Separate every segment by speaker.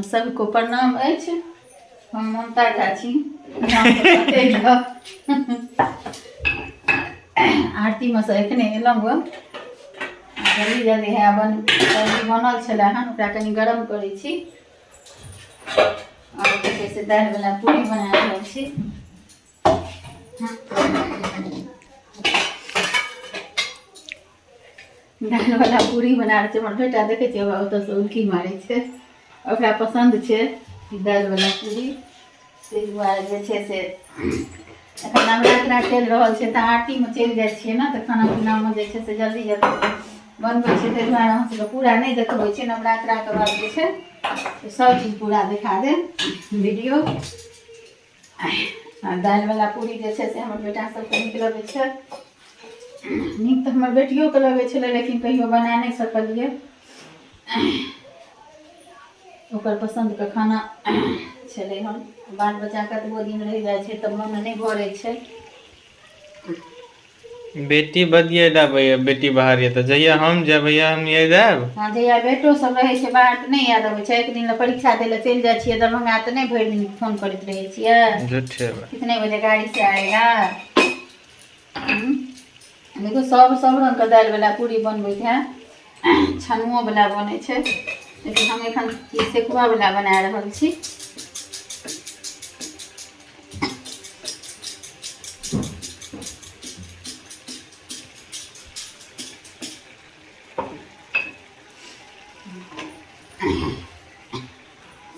Speaker 1: सबको प्रणाम अछि। हम ममता झा छी। आरती में से एखने एलहुँ गऽ जल्दी जल्दी है सब्जी बनल छलै हन ओकरा कनि गरम करै छी और से दालि वाला पूरी बना रहल छी। दालि वाला पूरी बना रहल छी। हमर बेटा देखै छियै ओतऽ से उल्की मारै छै, ओकरा पसंद छै दालि वाला पूरी। ताहि दुआरे जे छै से एखन नवरात्रा चलि रहल छै तऽ आरतीमे चलि जाइ छियै ने तऽ खाना पीनामे जे छै से जल्दी जल्दी बनबै छै। ताहि दुआरे अहाँ सबके पूरा नहि देखबै छै। नवरात्राके बाद जे छै से सब चीज पूरा देखा देब वीडियो। आ दालि वाला पूरी जे छै से हमर बेटा सबके नीक लगै छै। नीक तऽ हमर बेटियोके लगै छलै लेकिन कहियो बना नहि सकलियै। ओकर पसन्दके खाना छलै हन। बाल बच्चा कतबो दिन रहि जाइ छै तऽ मोन नहि भरै छै।
Speaker 2: बेटी बदिये आबैया, बेटी बाहर ये तऽ जहिया हम जेबैया हम ये जाब।
Speaker 1: हाँ जहिया बेटो सब रहै छै बाहर तऽ नहि याद अबै छै। एक दिन परीक्षा दै लए चलि जाइ छियै दरभंगा तऽ नहीं भरि दिन फोन करैत रहै छियै
Speaker 2: झूठे
Speaker 1: कितने बजे गाड़ी से आएगा। देखो सब रंग के दालि वाला पूरी बनबैत है। छनुओ वाला बनै छै लेकिन हम एखन सेकुआ वाला बना रहल छी।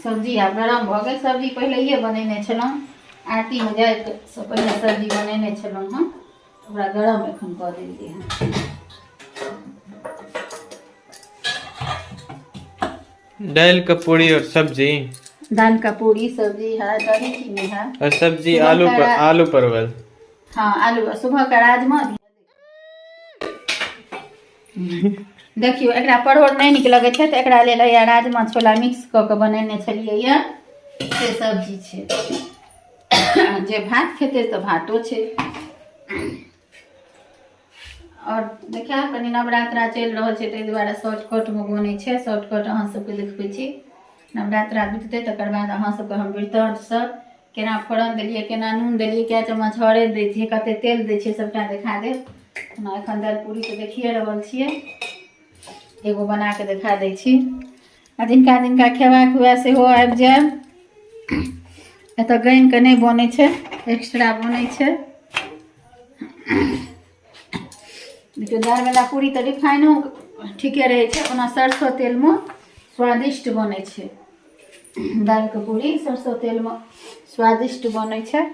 Speaker 1: सब्जी आब गरम भऽ गेल। सब्जी पहिलेहे बनेने छलहुँ, आरती में जाइसँ पहिले सब्जी बनेने छलहुँ हँ, ओकरा गरम एखन कऽ देलियै हँ।
Speaker 2: दाल का पूरी और सब्जी,
Speaker 1: दाल का पूरी सब्जी है, दही चीनी है
Speaker 2: और सब्जी आलू परवल।
Speaker 1: हाँ आलू सुबह का राजमा भी देखियो एकरा परोड़ नहीं नीक लगे छै तऽ एकरा लेल राजमा छोला मिक्स कऽ के बनेने छलियै ये से सब्जी छै। जे भात खेतै तऽ भातो छै। और देखिए कनी नवरात्रा चलि रहल छै ताहि दुआरे शॉर्टकट में बनै छै। शॉर्टकट अहाँ सबके देखबै छी। नवरात्रा बीततै तकर बाद अहाँ सबके हम वृतांतसँ केना फोरन देलियै, केना नून देलियै, कए चम्मच हरैद दै छियै, कते तेल दै छियै सबटा देखा देब। एखन दालि पूरी तऽ देखिए रहल छियै, एगो बना के देखा दै छी। आ जिनका जिनका खेबाक हुए सेहो आबि जायब। एतऽ गानि के नहीं बनै छै, एक्स्ट्रा बनै छै। देखियो दालि वाला पूरी तऽ रिफाइनो ठीके रहै छै, ओना सरसों तेल में स्वादिष्ट बनै छै। दालि के पूरी सरसों तेल में स्वादिष्ट बनै छै।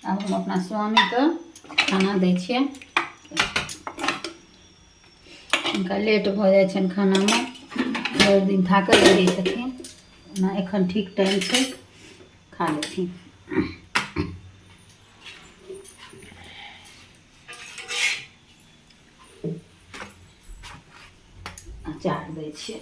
Speaker 1: अब हम अपना स्वामी के खाना दै छियै। उनका लेट भऽ जाइ छनि खाना में, भरि दिन थाकल रहै छथिन, ओना एखन ठीक टाइम छै खा लेथिन। अचार दै छियै।